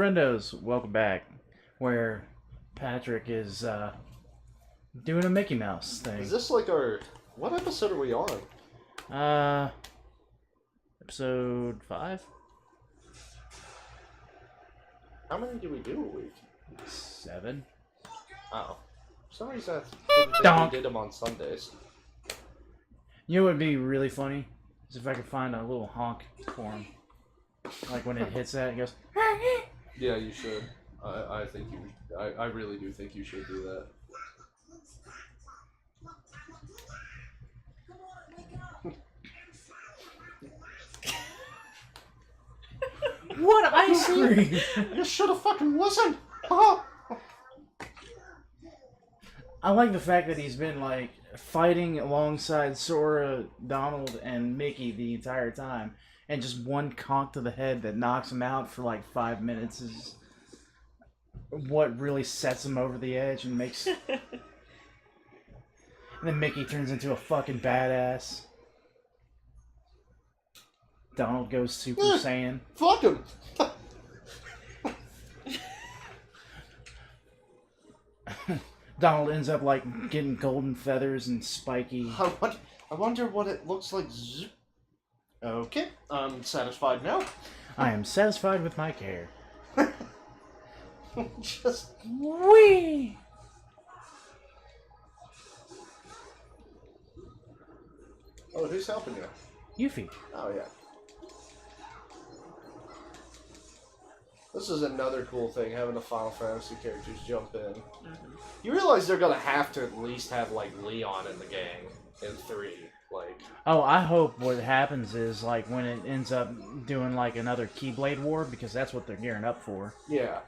friendos, welcome back. Where Patrick is doing a Mickey Mouse thing. Is this like our... What episode are we on? Episode 5? How many do we do a week? 7. Oh. For some reason I didn't think we did them on Sundays. You know what would be really funny? Is if I could find a little honk for him. Like when it hits that, it goes... Yeah, you should. I think you... I really do think you should do that. What ice cream? You should have fucking listened! I like the fact that he's been, like, fighting alongside Sora, Donald, and Mickey the entire time. And just one conk to the head that knocks him out for, like, 5 minutes is what really sets him over the edge and makes... And then Mickey turns into a fucking badass. Donald goes Super Saiyan. Fuck him! Donald ends up like getting golden feathers and spiky. I wonder what it looks like. Okay, I'm satisfied now. I am satisfied with my care. Just wee. Oh, who's helping you? Yuffie. Oh yeah. This is another cool thing, having the Final Fantasy characters jump in. Mm-hmm. You realize they're gonna have to at least have, like, Leon in the gang in 3, like... Oh, I hope what happens is, like, when it ends up doing, like, another Keyblade War, because that's what they're gearing up for. Yeah.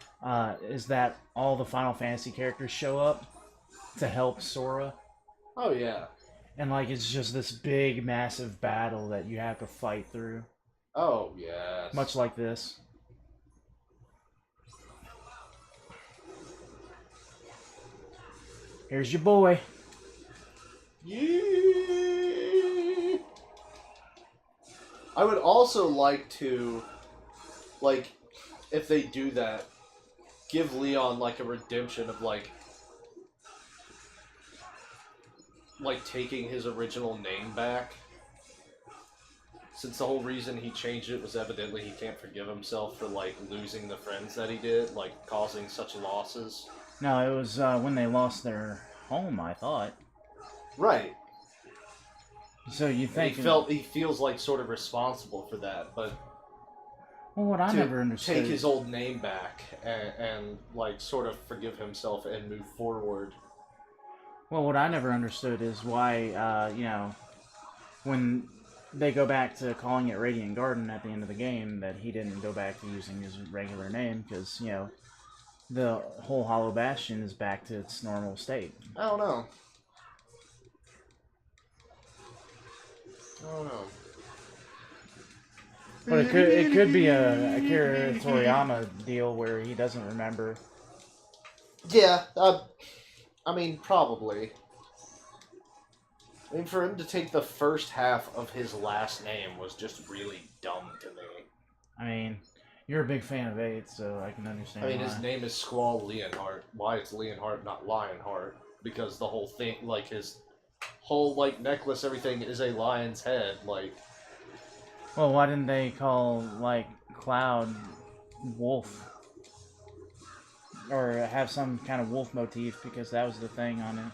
Is that all the Final Fantasy characters show up to help Sora. Oh, yeah. And, like, it's just this big, massive battle that you have to fight through. Oh, yes. Much like this. Here's your boy. Yeah. I would also like to, like, if they do that, give Leon, like, a redemption of, like, taking his original name back. Since the whole reason he changed it was evidently he can't forgive himself for, like, losing the friends that he did, like, causing such losses. No, it was when they lost their home, I thought. Right. So you think... He feels, like, sort of responsible for that, but... Well, what I never understood... take his old name back and, like, sort of forgive himself and move forward. Well, what I never understood is why, you know, when they go back to calling it Radiant Garden at the end of the game, that he didn't go back to using his regular name, because, you know, the whole Hollow Bastion is back to its normal state. I don't know. But it could be a Akira Toriyama deal where he doesn't remember. Yeah, I mean, probably. I mean, for him to take the first half of his last name was just really dumb to me. I mean, you're a big fan of 8, so I can understand. I mean, why. his name is Squall Leonhardt. Why it's Leonhardt, not Lionheart? Because the whole thing, like, his whole, like, necklace, everything is a lion's head, like... Well, why didn't they call, like, Cloud Wolf? Or have some kind of wolf motif, because that was the thing on it.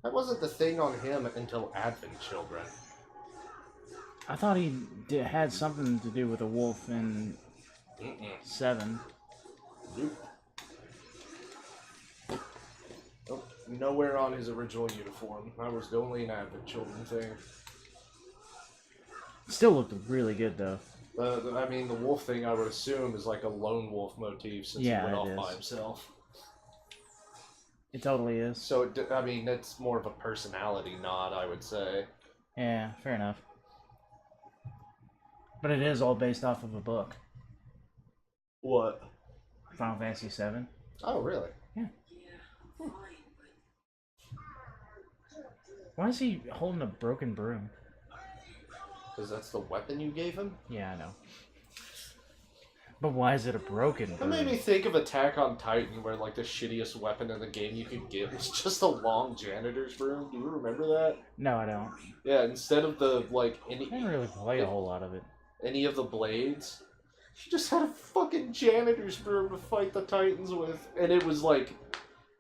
That wasn't the thing on him until Advent Children. I thought he had something to do with a wolf in 7. Nope. Nope. Nowhere on his original uniform. That was only an Advent Children thing. Still looked really good, though. I mean, the wolf thing, I would assume, is like a lone wolf motif since he went off by himself. It totally is. So, I mean, it's more of a personality nod, I would say. Yeah, fair enough. But it is all based off of a book. What? Final Fantasy VII. Oh, really? Yeah. Why is he holding a broken broom? Because that's the weapon you gave him? Yeah, I know. But why is it a broken That broom? made me think of Attack on Titan, where like the shittiest weapon in the game you could get was just a long janitor's broom. Do you remember that? No, I don't. Yeah, instead of the like I didn't really play a whole lot of it. any of the blades, you just had a fucking janitor's broom to fight the Titans with, and it was like,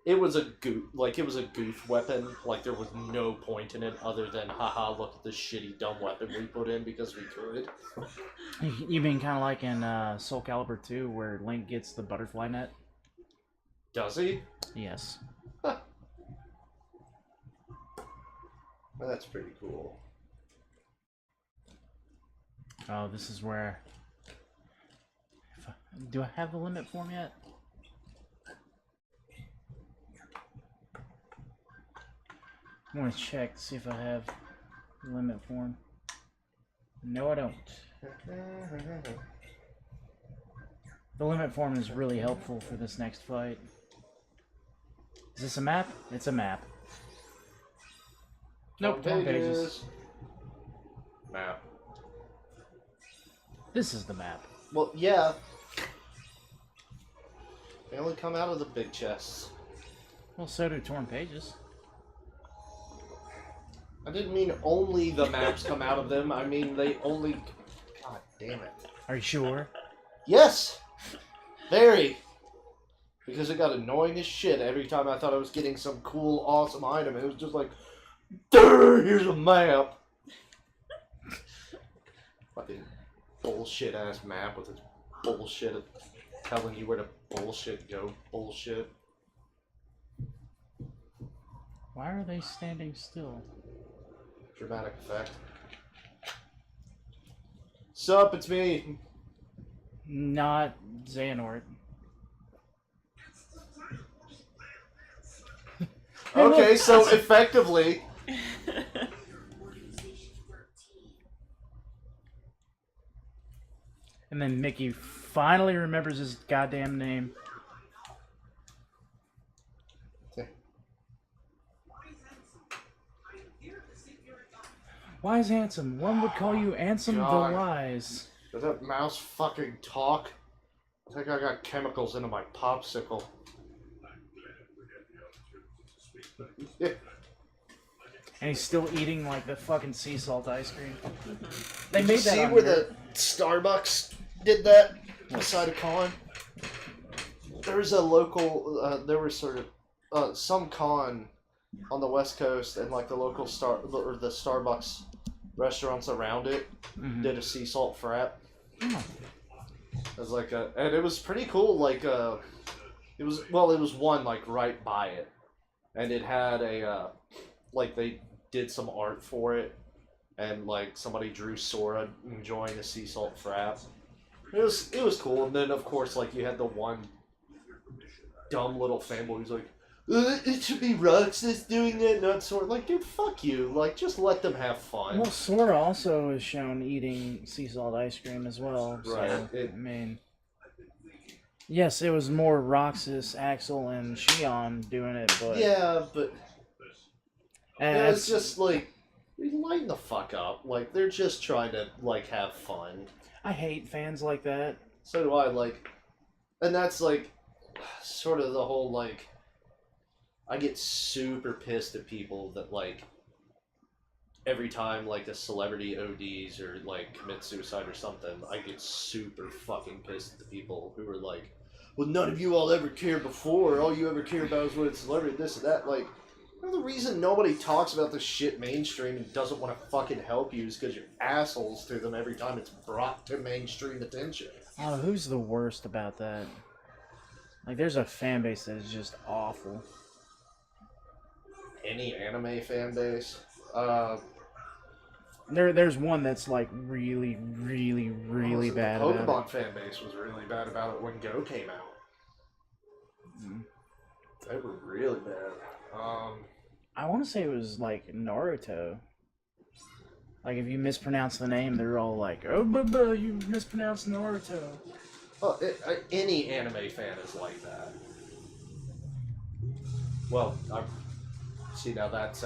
it was a goof weapon. Like there was no point in it other than, haha, look at this shitty dumb weapon we put in because we could. You mean kind of like in Soul Calibur 2, where Link gets the butterfly net? Does he? Yes. Well, that's pretty cool. Oh, this is where... Do I have the limit form yet? I'm gonna check to see if I have the limit form. No, I don't. The limit form is really helpful for this next fight. Is this a map? It's a map. Nope, torn pages. Map. This is the map. Well, yeah. They only come out of the big chests. Well, so do torn pages. I didn't mean only the maps come out of them. I mean they only... God damn it. Are you sure? Yes! Very! Because it got annoying as shit every time I thought I was getting some cool, awesome item. It was just like, here's a map! Fucking bullshit-ass map with its bullshit of telling you where to bullshit go. Bullshit. Why are they standing still? Dramatic effect. Sup, it's me. Not Xehanort. Okay, so effectively... And then Mickey finally remembers his goddamn name. Wise Handsome. One would call you Ansem God. the Wise. Does that mouse fucking talk? I think I got chemicals into my popsicle. And he's still eating like the fucking sea salt ice cream. They Did made you that see on where here. the Starbucks did that beside a con? There was a local, there was sort of some con on the West Coast, and like the local the Starbucks restaurants around it did a sea salt frap. Oh. It was like and it was pretty cool. Like it was one like right by it, and it had a like they did some art for it, and like somebody drew Sora enjoying a sea salt frap. It was cool, and then of course like you had the one dumb little fanboy who's like, it should be Roxas doing that, not Sora. Like, dude, fuck you. Like, just let them have fun. Well, Sora also is shown eating sea salt ice cream as well. Right. So, I mean, yes, it was more Roxas, Axel, and Shion doing it, but Yeah, but and it's just like, lighten the fuck up. Like, they're just trying to like have fun. I hate fans like that. So do I. Like, and that's like sort of the whole like. I get super pissed at people that like every time like a celebrity ODs or like commits suicide or something, I get super fucking pissed at the people who are like, well, none of you all ever cared before. All you ever care about is when it's celebrity, this and that. Like, the reason nobody talks about this shit mainstream and doesn't want to fucking help you is because you're assholes to them every time it's brought to mainstream attention. Oh, who's the worst about that? Like, there's a fan base that is just awful. Any anime fan base? There's one that's like really, really, really bad The about it. Pokemon fan base was really bad about it when Go came out. They were really bad. I want to say it was like Naruto. Like if you mispronounce the name, they're all like, "Oh, you mispronounced Naruto." Well, any anime fan is like that. Well, see now that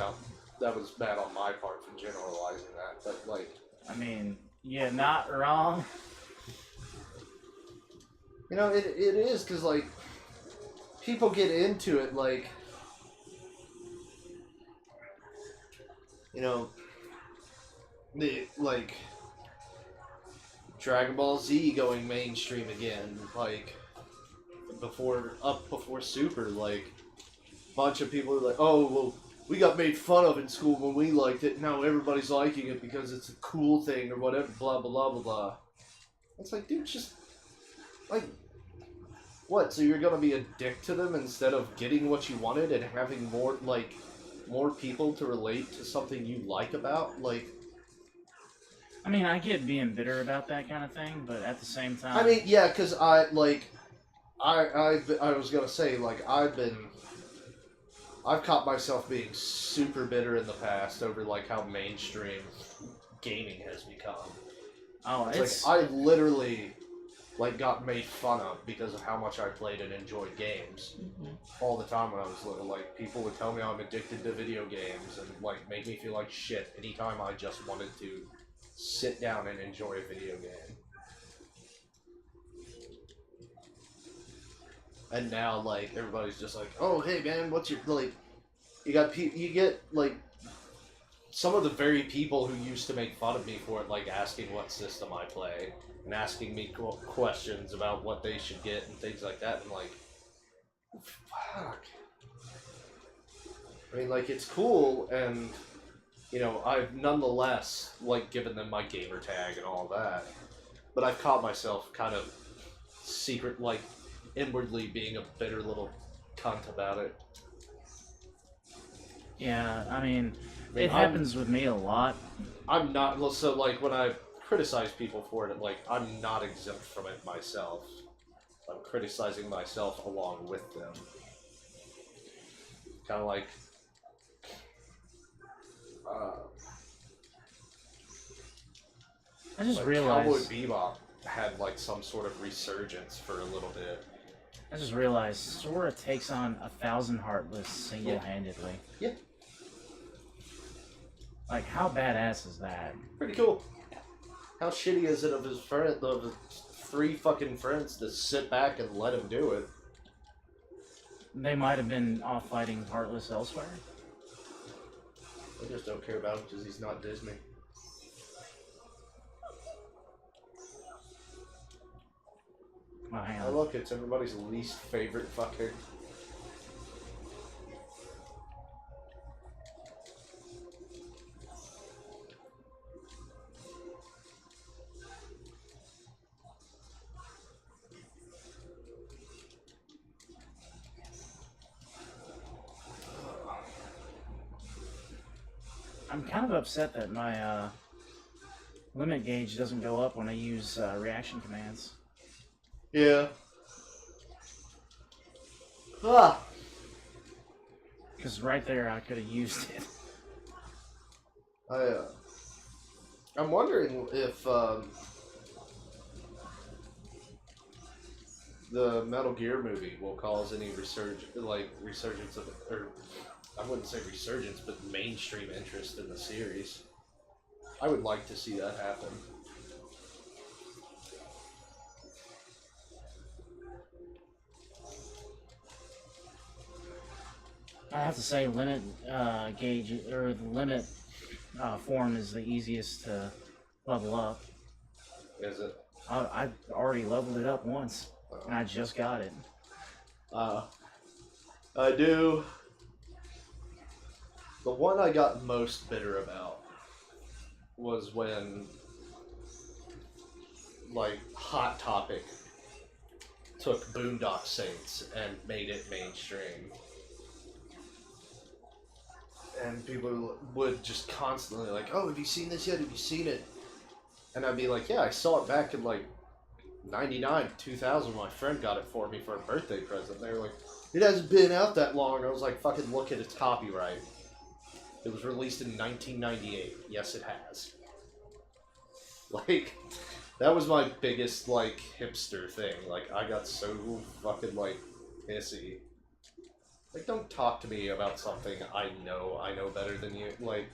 was bad on my part for generalizing that, but like, I mean, yeah, not wrong. You know, it is, because, like, people get into it, like, you know, like, Dragon Ball Z going mainstream again, like, before Super, like, a bunch of people are like, oh, well, we got made fun of in school when we liked it, now everybody's liking it because it's a cool thing, or whatever, blah, blah, blah, blah, blah. It's like, dude, just, like, what, so you're gonna be a dick to them instead of getting what you wanted and having more people to relate to something you like about? Like, I mean, I get being bitter about that kind of thing, but at the same time, I mean, yeah, because I was gonna say, like, I've caught myself being super bitter in the past over, like, how mainstream gaming has become. oh, It's like, I literally, like, got made fun of because of how much I played and enjoyed games all the time when I was little. Like, people would tell me I'm addicted to video games and, like, make me feel like shit anytime I just wanted to sit down and enjoy a video game. And now, like, everybody's just like, oh, hey, man, what's your, like, you get, like, some of the very people who used to make fun of me for it, like, asking what system I play, and asking me questions about what they should get and things like that, and, like, fuck. I mean, like, it's cool, and, you know, I've nonetheless, like, given them my gamer tag and all that, but I've caught myself kind of inwardly being a bitter little cunt about it. yeah, I mean, it happens with me a lot. I'm not, so, like, when I criticize people for it, like, I'm not exempt from it myself. I'm criticizing myself along with them. Kind of like, I just like realized. Cowboy Bebop had, like, some sort of resurgence for a little bit. I just realized Sora takes on 1,000 Heartless single-handedly. Yeah. Like, how badass is that? Pretty cool. How shitty is it of his 3 fucking friends to sit back and let him do it? They might have been off fighting Heartless elsewhere. I just don't care about him because he's not Disney. Oh, hang Oh, on. look, it's everybody's least favorite fucker. I'm kind of upset that my limit gauge doesn't go up when I use reaction commands. Yeah. Ah! Because right there I could have used it. I'm wondering if the Metal Gear movie will cause any resurgence of, or I wouldn't say resurgence, but mainstream interest in the series. I would like to see that happen. I have to say, limit gauge or the limit form is the easiest to level up. Is it? I already leveled it up once, and I just got it. I do. The one I got most bitter about was when, like, Hot Topic took Boondock Saints and made it mainstream. And people would just constantly like, oh, have you seen this yet? Have you seen it? And I'd be like, yeah, I saw it back in, like, 99, 2000. My friend got it for me for a birthday present. They were like, it hasn't been out that long. I was like, fucking look at its copyright. It was released in 1998. Yes, it has. Like, that was my biggest, like, hipster thing. Like, I got so fucking, like, pissy. Like, don't talk to me about something I know better than you. Like,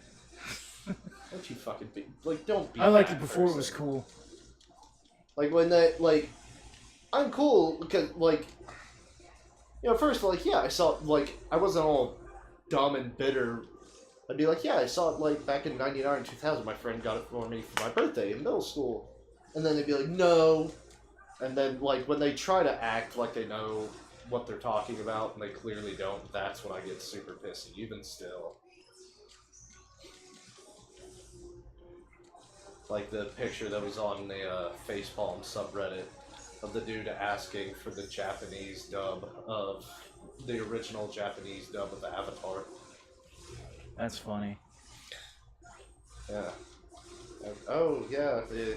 don't you fucking be, like, don't be I liked that it before person. it was cool. Like, when that, like, I'm cool because, like, first, like, yeah, I saw, like, I wasn't all dumb and bitter. I'd be like, yeah, I saw it, like, back in 99, 2000, my friend got it for me for my birthday in middle school. And then they'd be like, no. And then, like, when they try to act like they know what they're talking about and they clearly don't, that's when I get super pissy, even still. Like the picture that was on the Facepalm subreddit of the dude asking for the Japanese dub of the original Japanese dub of Avatar. That's funny. Yeah. Oh, yeah, the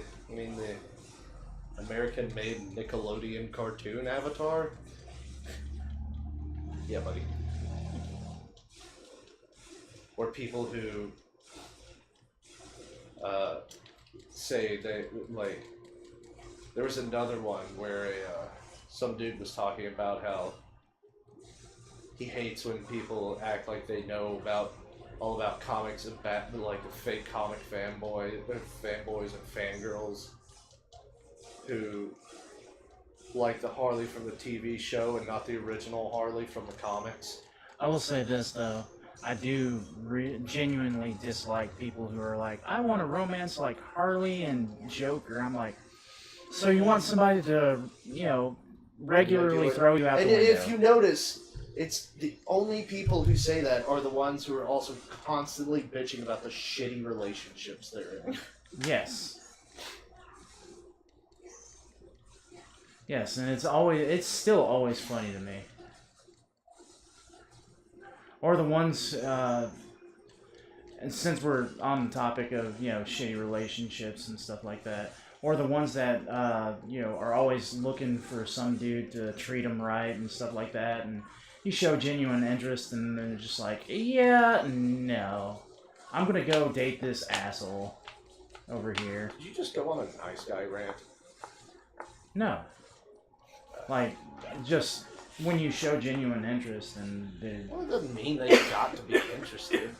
American-made Nickelodeon cartoon Avatar? Yeah, buddy. Or people who say they, like, there was another one where some dude was talking about how he hates when people act like they know all about comics and like the fake comic fanboys and fangirls who like the Harley from the TV show and not the original Harley from the comics. I will say this though, I do genuinely dislike people who are like, I want a romance like Harley and Joker. I'm like, so you want somebody to, regularly throw you out the window. And if you notice, it's the only people who say that are the ones who are also constantly bitching about the shitty relationships they're in. Yes. Yes, and it's still always funny to me. Or the ones, and since we're on the topic of, shitty relationships and stuff like that, or the ones that, are always looking for some dude to treat them right and stuff like that, and you show genuine interest, and they're just like, yeah, no. I'm gonna go date this asshole over here. Did you just go on a nice guy rant? No. Like, just when you show genuine interest and well, it doesn't mean that you got to be interested.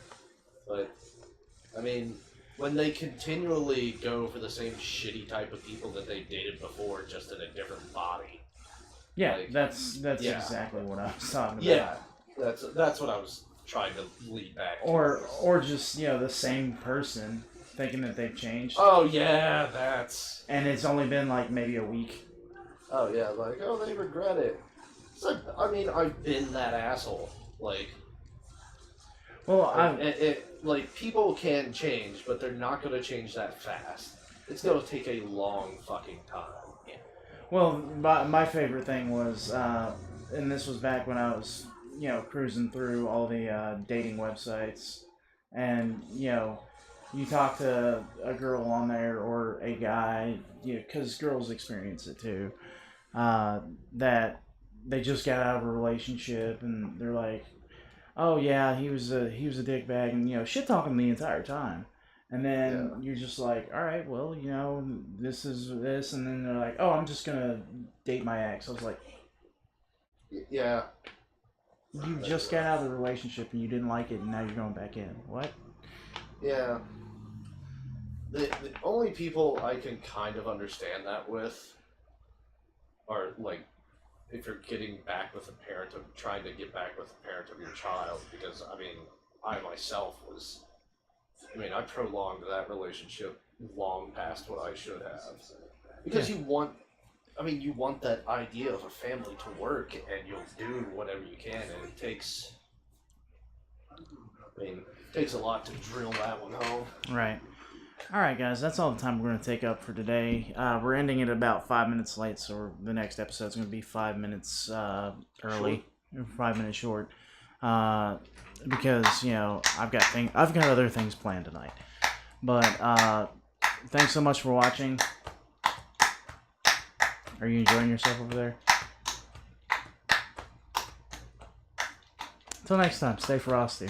But, I mean, when they continually go for the same shitty type of people that they dated before, just in a different body. Yeah, like, that's exactly what I was talking about. Yeah, that's what I was trying to lead back to. Or just, the same person thinking that they've changed. Oh, yeah, that's... And it's only been, like, maybe a week. Oh, yeah, like, oh, they regret it. It's like, I mean, I've been that asshole. Like... Well, like, people can change, but they're not going to change that fast. It's going to take a long fucking time. Yeah. Well, my favorite thing was, and this was back when I was, cruising through all the dating websites, and, you talk to a girl on there or a guy, because girls experience it too, that they just got out of a relationship and they're like, oh yeah, he was a dickbag, and shit talking the entire time, and then you're just like, all right, well, this is this, and then they're like, oh, I'm just gonna date my ex. I was like, yeah, you just got out of the relationship and you didn't like it, and now you're going back in. What? Yeah. The only people I can kind of understand that with are, like, if you're getting back with a parent, of trying to get back with a parent of your child, because, I mean, I myself was, I prolonged that relationship long past what I should have. Because you want that idea of a family to work, and you'll do whatever you can, and it takes a lot to drill that one home. Right. Alright guys, that's all the time we're going to take up for today. We're ending it about 5 minutes late, so the next episode's going to be 5 minutes early. Short. 5 minutes short. Because, I've got other things planned tonight. But, thanks so much for watching. Are you enjoying yourself over there? Until next time, stay frosty.